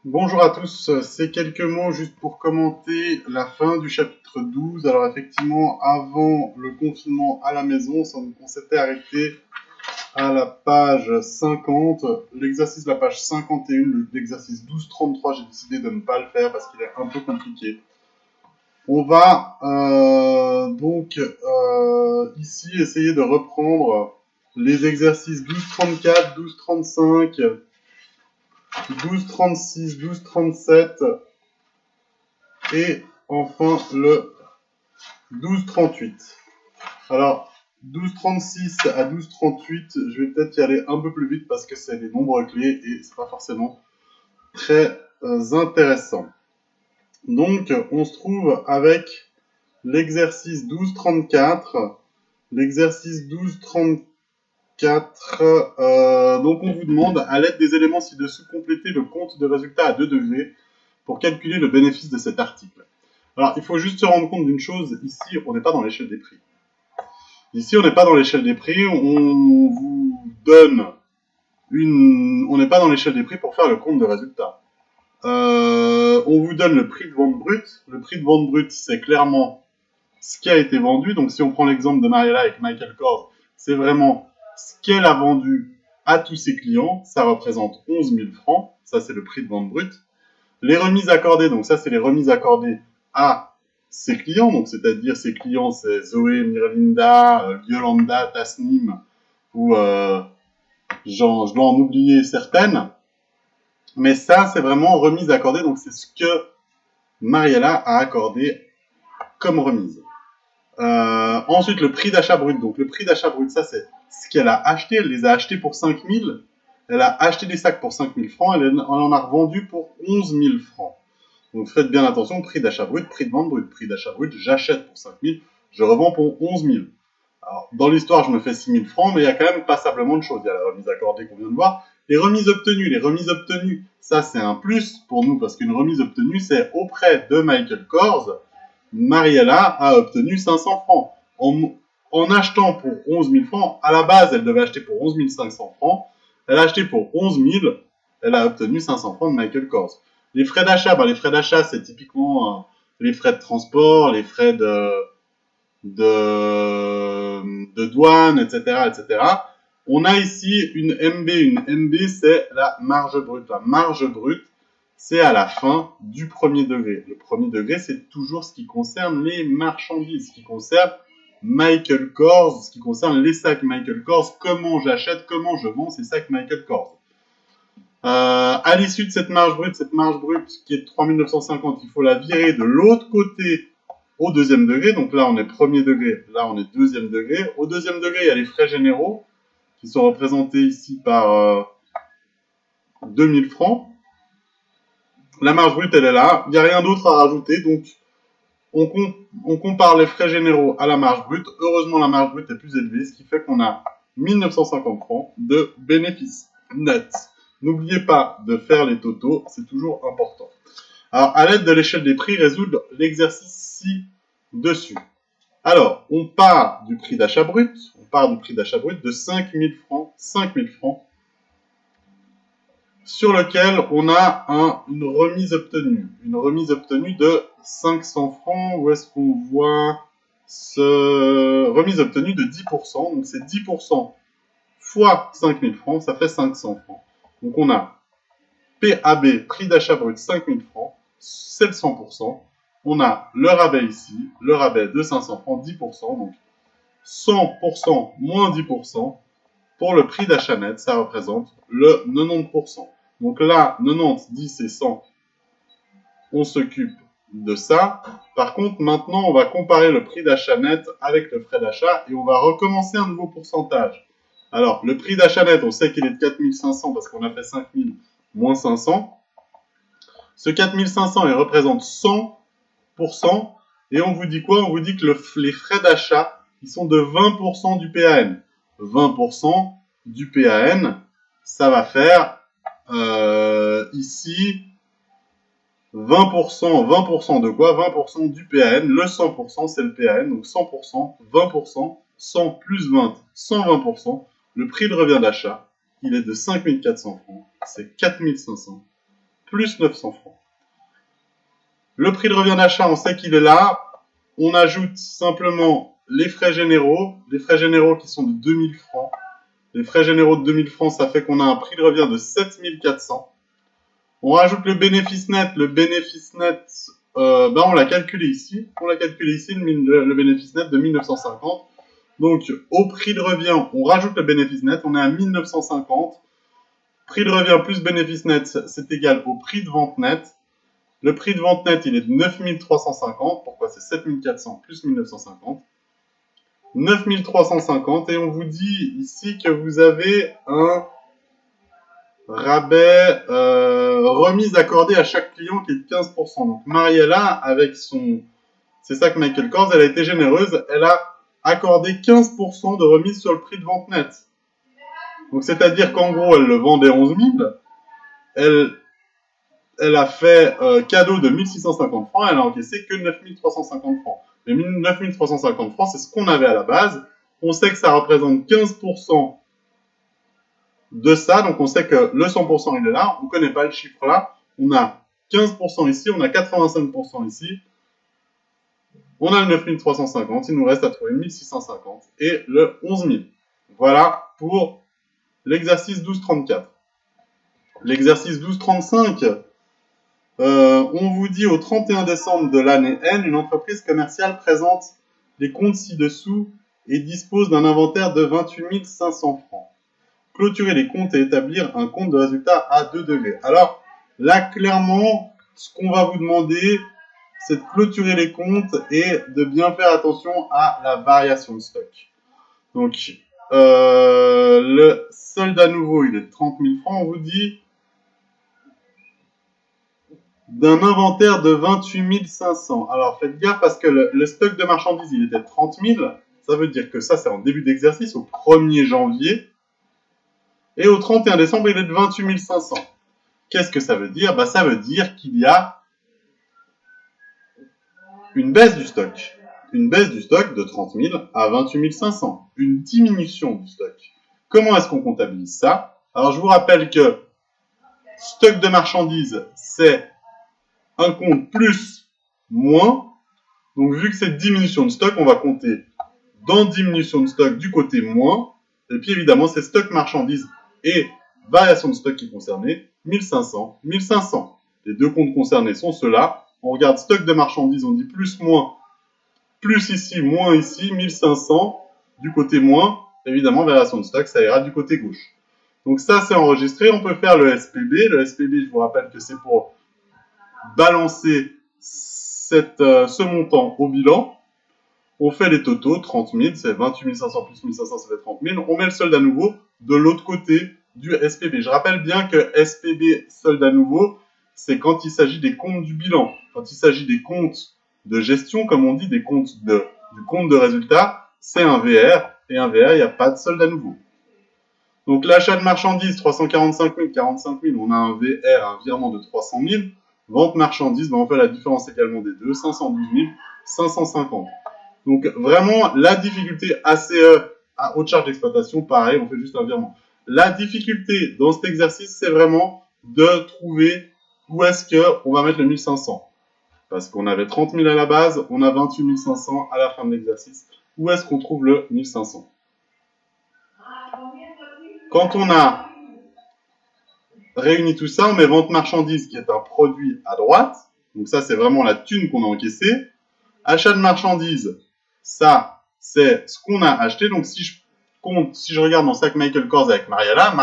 Bonjour à tous, c'est quelques mots juste pour commenter la fin du chapitre 12. Alors effectivement, avant le confinement à la maison, on s'était arrêté à la page 50. L'exercice de la page 51, l'exercice 12-33, j'ai décidé de ne pas le faire parce qu'il est un peu compliqué. On va ici essayer de reprendre les exercices 12-34, 12-35, 12-36, 12-37 et enfin le 12-38. Alors, 12-36 à 12-38, je vais peut-être y aller un peu plus vite parce que c'est les nombres clés et c'est pas forcément très intéressant. Donc, on se trouve avec l'exercice 12-34. L'exercice 12-34, donc on vous demande, à l'aide des éléments ci-dessous, compléter le compte de résultat à 2 degrés pour calculer le bénéfice de cet article. Alors, il faut juste se rendre compte d'une chose, ici, on n'est pas dans l'échelle des prix. Ici, on n'est pas dans l'échelle des prix, on vous donne on n'est pas dans l'échelle des prix pour faire le compte de résultat. On vous donne le prix de vente brut. Le prix de vente brut, c'est clairement ce qui a été vendu. Donc, si on prend l'exemple de Mariella avec Michael Kors, c'est vraiment ce qu'elle a vendu à tous ses clients. Ça représente 11 000 francs. Ça, c'est le prix de vente brut. Les remises accordées, donc ça, c'est les remises accordées à ses clients. Donc, c'est-à-dire ses clients, c'est Zoé, Mirlinda, Yolanda, Tasnim, ou je dois en oublier certaines. Mais ça, c'est vraiment remise accordée. Donc, c'est ce que Mariella a accordé comme remise. Ensuite, le prix d'achat brut. Donc, le prix d'achat brut, ça, c'est ce qu'elle a acheté. Elle les a achetés pour 5 000. Elle a acheté des sacs pour 5 000 francs. Elle en a revendu pour 11 000 francs. Donc, faites bien attention. Prix d'achat brut, prix de vente brut. Prix d'achat brut, j'achète pour 5 000. Je revends pour 11 000. Alors, dans l'histoire, je me fais 6 000 francs, mais il y a quand même passablement de choses. Il y a la remise accordée qu'on vient de voir. Les remises obtenues, ça, c'est un plus pour nous, parce qu'une remise obtenue, c'est auprès de Michael Kors, Mariella a obtenu 500 francs. En achetant pour 11 000 francs, à la base, elle devait acheter pour 11 500 francs. Elle a acheté pour 11 000. Elle a obtenu 500 francs de Michael Kors. Les frais d'achat, c'est typiquement les frais de transport, les frais de douane, etc., etc. On a ici une MB. Une MB, c'est la marge brute. La marge brute, c'est à la fin du premier degré. Le premier degré, c'est toujours ce qui concerne les marchandises, ce qui concerne Michael Kors, ce qui concerne les sacs Michael Kors, comment j'achète, comment je vends ces sacs Michael Kors. À l'issue de cette marge brute qui est de 3 950, il faut la virer de l'autre côté au deuxième degré. Donc là, on est premier degré, là, on est deuxième degré. Au deuxième degré, il y a les frais généraux qui sont représentés ici par 2000 francs. La marge brute, elle est là. Il n'y a rien d'autre à rajouter. Donc, on compare les frais généraux à la marge brute. Heureusement, la marge brute est plus élevée, ce qui fait qu'on a 1950 francs de bénéfice net. N'oubliez pas de faire les totaux, c'est toujours important. Alors, à l'aide de l'échelle des prix, résoudre l'exercice ci-dessus. Alors, on part du prix d'achat brut, de 5 000 francs, sur lequel on a une remise obtenue. Une remise obtenue de 500 francs. Où est-ce qu'on voit ce remise obtenue de 10%. Donc, c'est 10% fois 5 000 francs, ça fait 500 francs. Donc, on a PAB, prix d'achat brut, 5 000 francs, c'est le 100%. On a le rabais ici, le rabais de 500 francs, 10%. Donc, 100% moins 10%. Pour le prix d'achat net, ça représente le 90%. Donc là, 90, 10 et 100, on s'occupe de ça. Par contre, maintenant, on va comparer le prix d'achat net avec le frais d'achat et on va recommencer un nouveau pourcentage. Alors, le prix d'achat net, on sait qu'il est de 4 500 parce qu'on a fait 5 000 moins 500. Ce 4 500, il représente 100%. Et on vous dit quoi? On vous dit que les frais d'achat, ils sont de 20% du PAN. 20% du PAN, ça va faire ici 20%, 20% de quoi? 20% du PAN, le 100% c'est le PAN, donc 100%, 20%, 100 plus 20, 120%. Le prix de revient d'achat, il est de 5 400 francs, c'est 4 500 plus 900 francs. Le prix de revient d'achat, on sait qu'il est là. On ajoute simplement les frais généraux qui sont de 2000 francs. Les frais généraux de 2000 francs, ça fait qu'on a un prix de revient de 7400. On rajoute le bénéfice net. Le bénéfice net, on l'a calculé ici. Le bénéfice net de 1950. Donc, au prix de revient, on rajoute le bénéfice net. On est à 1950. Prix de revient plus bénéfice net, c'est égal au prix de vente net. Le prix de vente net, il est de 9350. Pourquoi c'est 7400 plus 1950 9350. Et on vous dit ici que vous avez un rabais remise accordée à chaque client qui est de 15%. Donc Mariella, avec son... C'est ça que Michael Kors, elle a été généreuse. Elle a accordé 15% de remise sur le prix de vente net. Donc c'est-à-dire qu'en gros, elle le vendait 11 000. Elle a fait cadeau de 1650 francs, elle a encaissé que 9350 francs. Mais 9350 francs, c'est ce qu'on avait à la base. On sait que ça représente 15% de ça, donc on sait que le 100% il est là. On ne connaît pas le chiffre là. On a 15% ici, on a 85% ici. On a le 9350, il nous reste à trouver 1650 et le 11 000. Voilà pour l'exercice 1234. L'exercice 1235... on vous dit au 31 décembre de l'année N, une entreprise commerciale présente les comptes ci-dessous et dispose d'un inventaire de 28 500 francs. Clôturer les comptes et établir un compte de résultat à 2 degrés. Alors, là, clairement, ce qu'on va vous demander, c'est de clôturer les comptes et de bien faire attention à la variation de stock. Donc, le solde à nouveau, il est de 30 000 francs, on vous dit, d'un inventaire de 28 500. Alors faites gaffe parce que le stock de marchandises, il était de 30 000. Ça veut dire que ça, c'est en début d'exercice, au 1er janvier. Et au 31 décembre, il est de 28 500. Qu'est-ce que ça veut dire? Ça veut dire qu'il y a une baisse du stock. Une baisse du stock de 30 000 à 28 500. Une diminution du stock. Comment est-ce qu'on comptabilise ça? Alors, je vous rappelle que stock de marchandises, c'est un compte plus, moins. Donc, vu que c'est diminution de stock, on va compter dans diminution de stock du côté moins. Et puis, évidemment, c'est stock marchandises et variation de stock qui est concernée. 1500, 1500. Les deux comptes concernés sont ceux-là. On regarde stock de marchandises, on dit plus, moins. Plus ici, moins ici, 1500. Du côté moins, évidemment, variation de stock, ça ira du côté gauche. Donc ça, c'est enregistré. On peut faire le SPB. Le SPB, je vous rappelle que c'est pour balancer ce montant au bilan. On fait les totaux, 30 000, c'est 28 500 plus 1500, ça fait 30 000. On met le solde à nouveau de l'autre côté du SPB. Je rappelle bien que SPB, solde à nouveau, c'est quand il s'agit des comptes du bilan. Quand il s'agit des comptes de gestion, comme on dit, du compte de résultat, c'est un VR. Et un VR, il n'y a pas de solde à nouveau. Donc l'achat de marchandises, 345 000, 45 000, on a un VR, un virement de 300 000. Vente marchandises, on fait la différence également des deux, 512 000, 550. Donc vraiment, la difficulté ACE à haute charge d'exploitation, pareil, on fait juste un virement. La difficulté dans cet exercice, c'est vraiment de trouver où est-ce qu'on va mettre le 1500. Parce qu'on avait 30 000 à la base, on a 28 500 à la fin de l'exercice. Où est-ce qu'on trouve le 1500? Quand on a réuni tout ça, on met vente marchandise qui est un produit à droite. Donc ça, c'est vraiment la thune qu'on a encaissée. Achat de marchandises, ça, c'est ce qu'on a acheté. Donc si je regarde mon sac Michael Kors avec Mariella,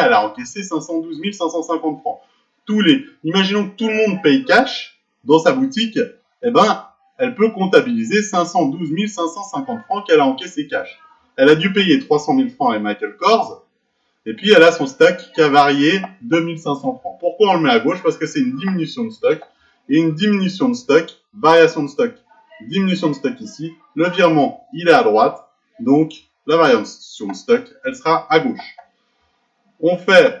elle a encaissé 512 550 francs. Imaginons que tout le monde paye cash dans sa boutique, elle peut comptabiliser 512 550 francs qu'elle a encaissé cash. Elle a dû payer 300 000 francs à Michael Kors. Et puis, elle a son stock qui a varié 2500 francs. Pourquoi on le met à gauche? Parce que c'est une diminution de stock. Et une diminution de stock, variation de stock, diminution de stock ici. Le virement, il est à droite. Donc, la variation de stock, elle sera à gauche. On fait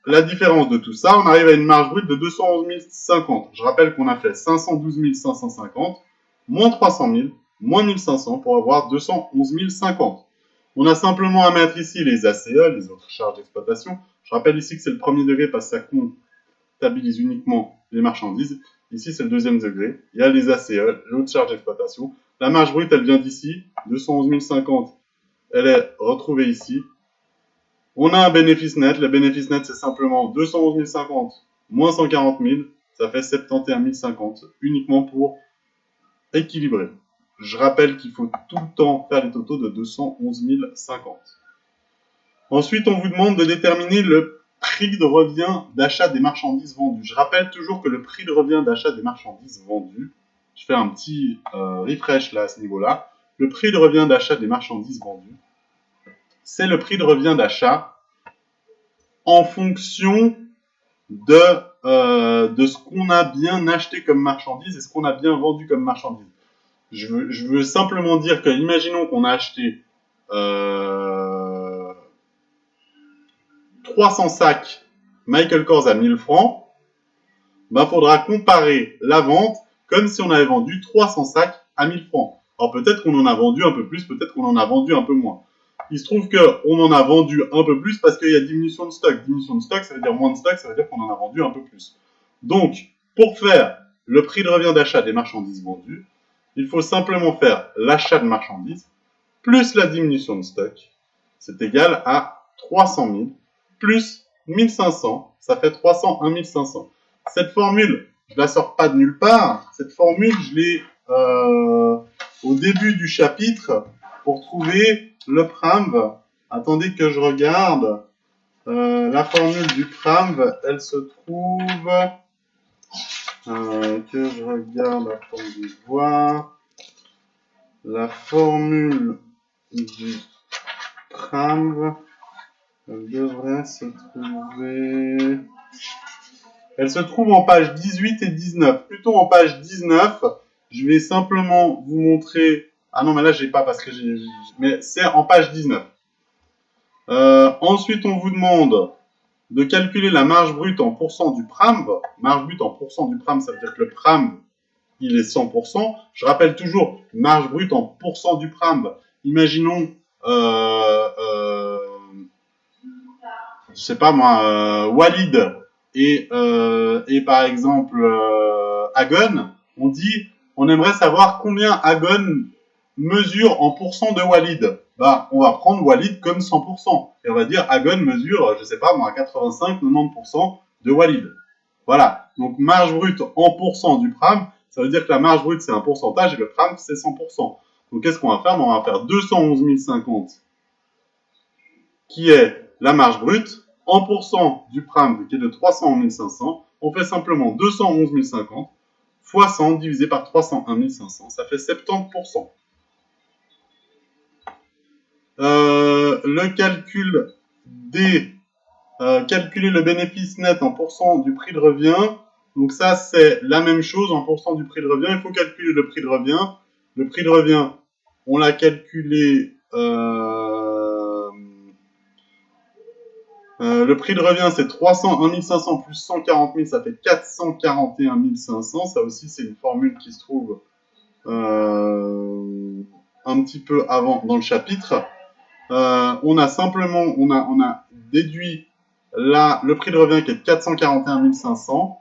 la différence de tout ça. On arrive à une marge brute de 211 050. Je rappelle qu'on a fait 512 550, moins 300 000, moins 1500 pour avoir 211 050. On a simplement à mettre ici les ACE, les autres charges d'exploitation. Je rappelle ici que c'est le premier degré parce que ça compte comptabilise uniquement les marchandises. Ici, c'est le deuxième degré. Il y a les ACE, les hautes charges d'exploitation. La marge brute, elle vient d'ici. 211 050, elle est retrouvée ici. On a un bénéfice net. Le bénéfice net, c'est simplement 211 050 moins 140 000. Ça fait 71 050, uniquement pour équilibrer. Je rappelle qu'il faut tout le temps faire les totaux de 211 050. Ensuite, on vous demande de déterminer le prix de revient d'achat des marchandises vendues. Je rappelle toujours que le prix de revient d'achat des marchandises vendues, je fais un petit refresh là à ce niveau-là, le prix de revient d'achat des marchandises vendues, c'est le prix de revient d'achat en fonction de ce qu'on a bien acheté comme marchandise et ce qu'on a bien vendu comme marchandise. Je veux simplement dire que, imaginons qu'on a acheté 300 sacs Michael Kors à 1000 francs, ben, faudra comparer la vente comme si on avait vendu 300 sacs à 1000 francs. Alors peut-être qu'on en a vendu un peu plus, peut-être qu'on en a vendu un peu moins. Il se trouve qu'on en a vendu un peu plus parce qu'il y a diminution de stock. Diminution de stock, ça veut dire moins de stock, ça veut dire qu'on en a vendu un peu plus. Donc, pour faire le prix de revient d'achat des marchandises vendues, il faut simplement faire l'achat de marchandises plus la diminution de stock. C'est égal à 300 000 plus 1500, ça fait 301 500. Cette formule, je ne la sors pas de nulle part. Cette formule, je l'ai au début du chapitre pour trouver le PRAMV. Attendez que je regarde. La formule du PRAMV, elle se trouve... que je regarde, attendez voir. La formule du PRAMV, elle devrait se trouver... Elle se trouve en page 18 et 19. Plutôt en page 19, je vais simplement vous montrer... Ah non, mais là, j'ai pas parce que j'ai... Mais c'est en page 19. Ensuite, on vous demande de calculer la marge brute en pourcent du PRAMV. Marge brute en pourcent du PRAMV, ça veut dire que le PRAMV, il est 100%. Je rappelle toujours, marge brute en pourcent du PRAMV. Imaginons, je sais pas moi, Walid et par exemple Agon, on dit, on aimerait savoir combien Agon mesure en pourcent de Walid. Bah, on va prendre Walid comme 100%. Et on va dire Agon mesure, je sais pas moi, 85-90% de Walid. Voilà. Donc, marge brute en pourcent du PRAM, ça veut dire que la marge brute, c'est un pourcentage et le PRAM, c'est 100%. Donc, qu'est-ce qu'on va faire? On va faire 211 050, qui est la marge brute, en pourcent du PRAM, qui est de 301 500. On fait simplement 211 050 fois 100 divisé par 301 500. Ça fait 70%. Le calcul des... calculer le bénéfice net en pourcent du prix de revient. Donc ça, c'est la même chose en pourcent du prix de revient. Il faut calculer le prix de revient. Le prix de revient, on l'a calculé... le prix de revient, c'est 301 500 plus 140 000, ça fait 441 500. Ça aussi, c'est une formule qui se trouve un petit peu avant dans le chapitre. On a simplement, on a déduit le prix de revient qui est de 441 500.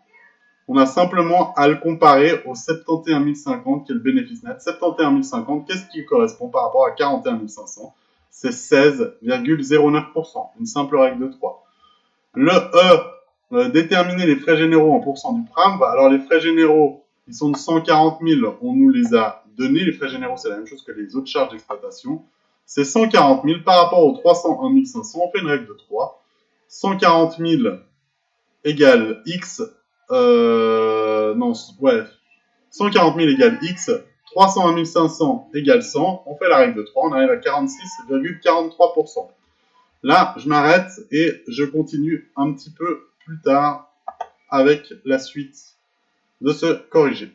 On a simplement à le comparer au 71 050 qui est le bénéfice net. 71 050, qu'est-ce qui correspond par rapport à 41 500? C'est 16,09%. Une simple règle de 3. Le E, déterminer les frais généraux en pourcent du PRAM. Alors les frais généraux, ils sont de 140 000, on nous les a donnés. Les frais généraux, c'est la même chose que les autres charges d'exploitation. C'est 140 000 par rapport aux 301 500. On fait une règle de 3. 140 000 égale X. 140 000 égale X. 301 500 égale 100. On fait la règle de 3. On arrive à 46,43%. Là, je m'arrête et je continue un petit peu plus tard avec la suite de ce corrigé.